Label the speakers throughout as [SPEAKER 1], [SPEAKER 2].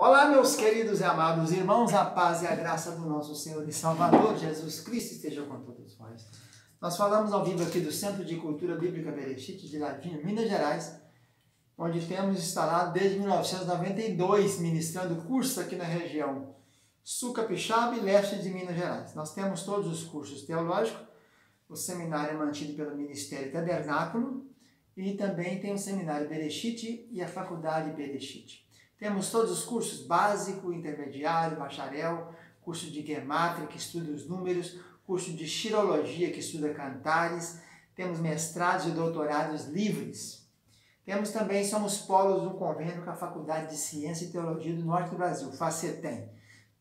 [SPEAKER 1] Olá, meus queridos e amados irmãos, a paz e a graça do nosso Senhor e Salvador, Jesus Cristo, esteja com todos vós. Nós falamos ao vivo aqui do Centro de Cultura Bíblica Berechite de Ladinho, Minas Gerais, onde temos instalado desde 1992, ministrando cursos aqui na região sul capixaba e leste de Minas Gerais. Nós temos todos os cursos teológicos, o seminário é mantido pelo Ministério Tabernáculo e também tem o seminário Berechite e a faculdade Berechite. Temos todos os cursos básico, intermediário, bacharel, curso de Gemátria, que estuda os números, curso de Xirologia, que estuda cantares, temos mestrados e doutorados livres. Temos também, somos polos do convênio com a Faculdade de Ciência e Teologia do Norte do Brasil, FACETEM.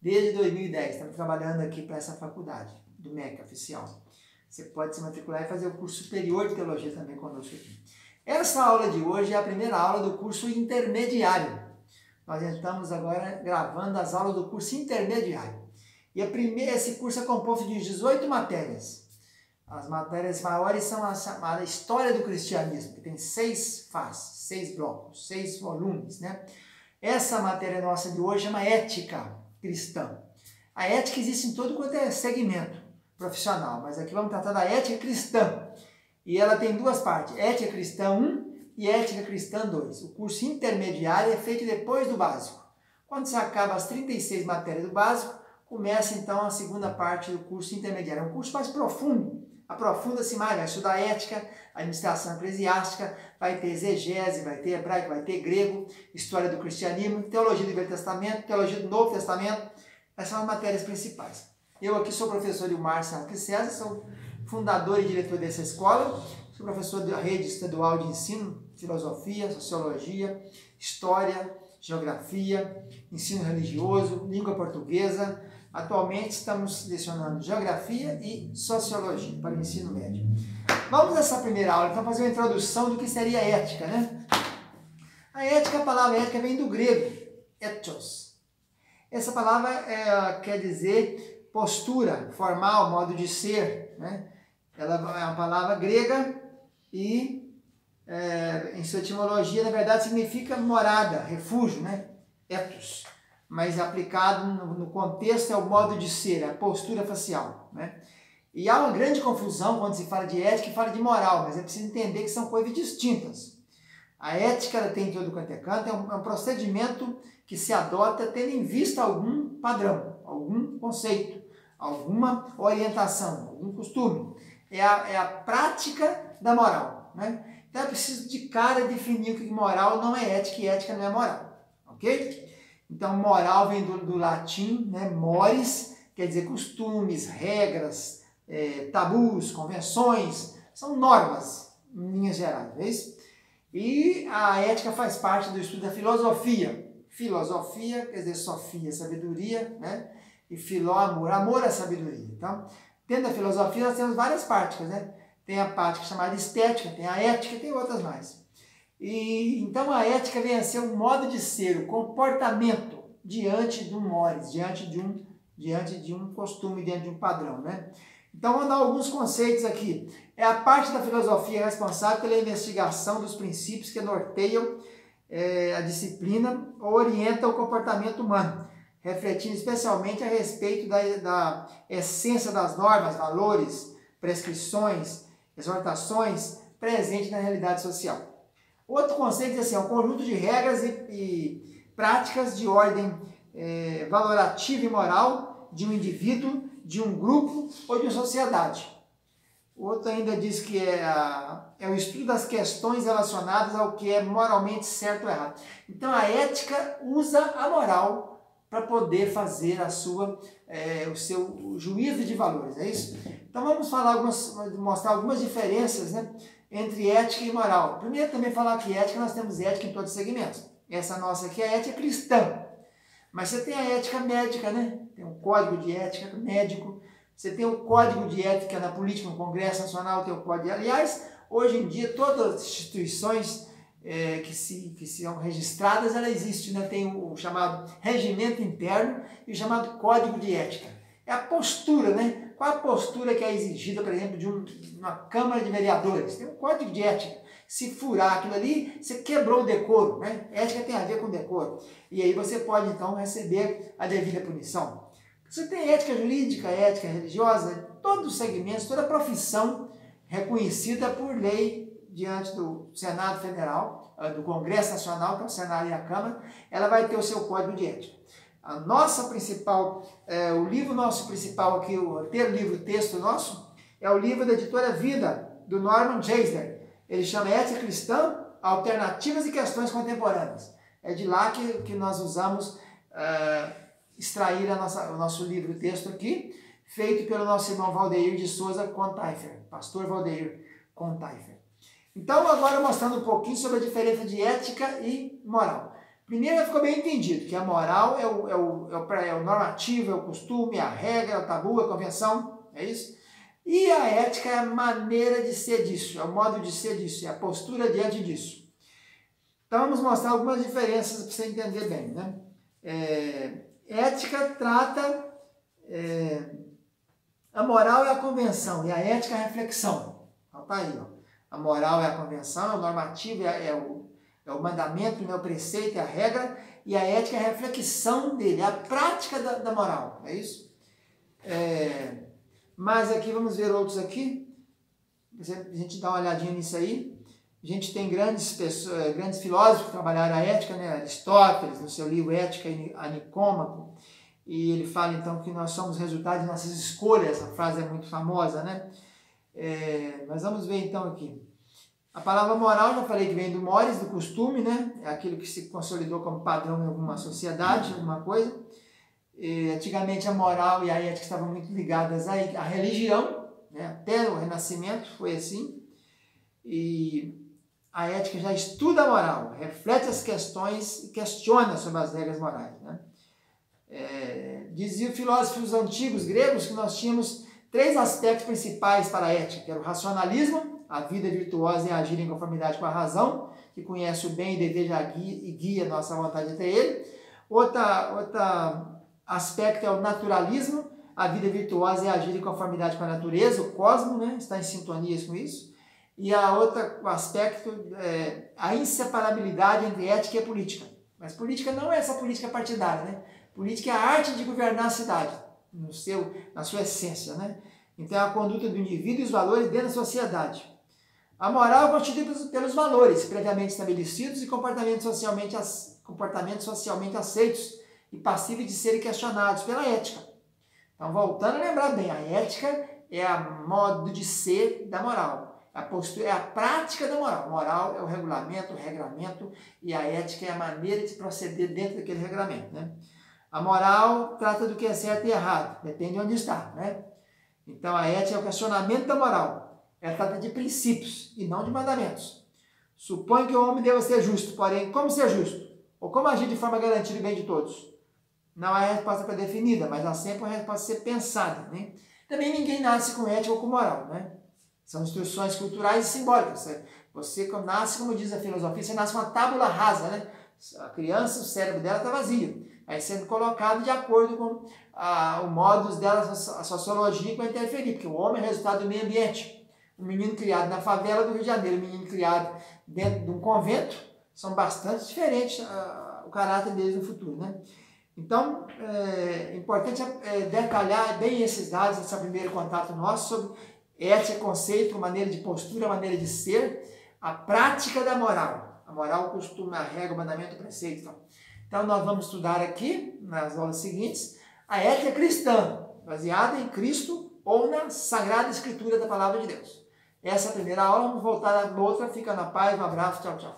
[SPEAKER 1] Desde 2010, estamos trabalhando aqui para essa faculdade, do MEC oficial. Você pode se matricular e fazer o curso superior de teologia também conosco aqui. Essa aula de hoje é a primeira aula do curso intermediário. Nós estamos agora gravando as aulas do curso intermediário. E esse curso é composto de 18 matérias. As matérias maiores são a história do cristianismo, que tem 6 faces, 6 blocos, 6 volumes, né? Essa matéria nossa de hoje chama Ética Cristã. A ética existe em todo quanto é segmento profissional, mas aqui vamos tratar da ética cristã. E ela tem duas partes, Ética Cristã 1 e Ética Cristã 2. O curso intermediário é feito depois do básico. Quando se acaba as 36 matérias do básico, começa então a segunda parte do curso intermediário. É um curso mais profundo, aprofunda-se mais, vai estudar ética, administração eclesiástica, vai ter exegese, vai ter hebraico, vai ter grego, história do cristianismo, teologia do Velho Testamento, teologia do Novo Testamento. Essas são as matérias principais. Eu aqui sou professor Ilmar Santos César, sou fundador e diretor dessa escola, sou professor da rede estadual de ensino, filosofia, sociologia, história, geografia, ensino religioso, língua portuguesa. Atualmente estamos lecionando geografia e sociologia para o ensino médio. Vamos nessa primeira aula, então, fazer uma introdução do que seria ética, né? A palavra ética vem do grego, ethos. Essa palavra quer dizer postura, formal, modo de ser, né? Ela é uma palavra grega e em sua etimologia, na verdade, significa morada, refúgio, né? Ethos. Mas aplicado no contexto é o modo de ser, a postura facial, né? E há uma grande confusão quando se fala de ética e fala de moral, mas é preciso entender que são coisas distintas. A ética, ela tem todo quanto é canto, é um procedimento que se adota tendo em vista algum padrão, algum conceito, alguma orientação, algum costume. É a prática da moral, né? Então é preciso de cara definir o que moral não é ética e ética não é moral, ok? Então moral vem do latim, né? Mores, quer dizer costumes, regras, tabus, convenções, são normas, em linhas gerais, é isso? E a ética faz parte do estudo da filosofia. Filosofia, quer dizer sofia, sabedoria, né? E filó, amor, amor é sabedoria. Então, dentro da filosofia nós temos várias práticas, né? Tem a prática chamada estética, tem a ética e tem outras mais. E então a ética vem a ser um modo de ser, o comportamento diante de um mores, diante de um costume, diante de um padrão, né? Então vamos dar alguns conceitos aqui. É a parte da filosofia responsável pela investigação dos princípios que norteiam a disciplina ou orientam o comportamento humano, refletindo especialmente a respeito da essência das normas, valores, prescrições, exortações presentes na realidade social. Outro conceito é assim, é um conjunto de regras e práticas de ordem valorativa e moral de um indivíduo, de um grupo ou de uma sociedade. O outro ainda diz que é o estudo das questões relacionadas ao que é moralmente certo ou errado. Então a ética usa a moral para poder fazer o seu juízo de valores, é isso? Então vamos mostrar algumas diferenças, né, entre ética e moral. Primeiro também falar que ética, nós temos ética em todos os segmentos. Essa nossa aqui é a ética cristã. Mas você tem a ética médica, né? Tem um código de ética médico. Você tem o código de ética na política, no Congresso Nacional tem o código. Aliás, hoje em dia todas as instituições que são registradas, ela existe, né? Tem o chamado regimento interno e o chamado código de ética. É a postura, né? Qual a postura que é exigida, por exemplo, de uma Câmara de Vereadores? Tem um código de ética Se furar aquilo ali, você quebrou o decoro, né? Ética tem a ver com decoro. E aí você pode, então, receber a devida punição. Você tem ética jurídica, ética religiosa, todos os segmentos, toda profissão reconhecida por lei diante do Senado Federal, do Congresso Nacional, que é o Senado e a Câmara, ela vai ter o seu código de ética. A nossa principal, o livro nosso principal aqui, o livro-texto nosso, é o livro da editora Vida, do Norman Geisler. Ele chama Ética Cristã, Alternativas e Questões Contemporâneas. É de lá que nós usamos extrair o nosso livro-texto aqui, feito pelo nosso irmão Valdeir de Souza Contaifer, pastor Valdeir Contaifer. Então, agora mostrando um pouquinho sobre a diferença de ética e moral. Primeiro, ficou bem entendido que a moral é o normativo, é o costume, é a regra, é o tabu, é a convenção, é isso? E a ética é a maneira de ser disso, é o modo de ser disso, é a postura diante disso. Então, vamos mostrar algumas diferenças para você entender bem, né? Ética trata... a moral é a convenção e a ética é a reflexão. Então, tá aí, ó. A moral é a convenção, é o normativo, é o mandamento, né, o preceito, é a regra, e a ética é a reflexão dele, é a prática da moral, é isso? Mas aqui, vamos ver outros aqui, a gente dá uma olhadinha nisso aí. A gente tem grandes filósofos que trabalharam a ética, né? Aristóteles, no seu livro Ética a Nicômaco, e ele fala então que nós somos resultado de nossas escolhas, a frase é muito famosa, né? Mas vamos ver então aqui. A palavra moral, já falei que vem do mores, do costume, né? É aquilo que se consolidou como padrão em alguma sociedade, alguma coisa. Antigamente a moral e a ética estavam muito ligadas à religião, né? Até o Renascimento foi assim. E a ética já estuda a moral, reflete as questões e questiona sobre as regras morais, né? Diziam filósofos antigos gregos que nós tínhamos 3 aspectos principais para a ética, que era o racionalismo, a vida virtuosa e agir em conformidade com a razão, que conhece o bem e deseja e guia nossa vontade até ele. Outro aspecto é o naturalismo, a vida virtuosa é agir em conformidade com a natureza, o cosmos, né? Está em sintonia com isso. E o aspecto é a inseparabilidade entre ética e política. Mas política não é essa política partidária, né? Política é a arte de governar a cidade, na sua essência, né? Então, é a conduta do indivíduo e os valores dentro da sociedade. A moral é constituída pelos valores previamente estabelecidos e comportamentos socialmente aceitos e passíveis de serem questionados pela ética. Então, voltando a lembrar bem, a ética é a modo de ser da moral. A postura é a prática da moral. A moral é o regulamento, o regramento, e a ética é a maneira de proceder dentro daquele regramento, né? A moral trata do que é certo e errado, depende de onde está, né? Então, a ética é o questionamento da moral. Ela trata de princípios e não de mandamentos. Supõe que o homem deva ser justo, porém, como ser justo? Ou como agir de forma a garantir o bem de todos? Não há resposta pré-definida, mas há sempre uma resposta a ser pensada, né? Também ninguém nasce com ética ou com moral, né? São instruções culturais e simbólicas. Você nasce, como diz a filosofia, você nasce com uma tábula rasa, né? A criança, o cérebro dela está vazio. Vai sendo colocado de acordo com o modus dela, a sociologia que vai interferir, porque o homem é resultado do meio ambiente. Um menino criado na favela do Rio de Janeiro, um menino criado dentro de um convento, são bastante diferentes o caráter deles no futuro, né? Então, é importante detalhar bem esses dados, esse primeiro contato nosso sobre ética, conceito, maneira de postura, maneira de ser, a prática da moral. A moral, o costume, a regra, o mandamento, o preceito. Então, nós vamos estudar aqui, nas aulas seguintes, a ética cristã, baseada em Cristo ou na Sagrada Escritura da Palavra de Deus. Essa é a primeira aula, vamos voltar na outra. Fica na paz, um abraço, tchau, tchau.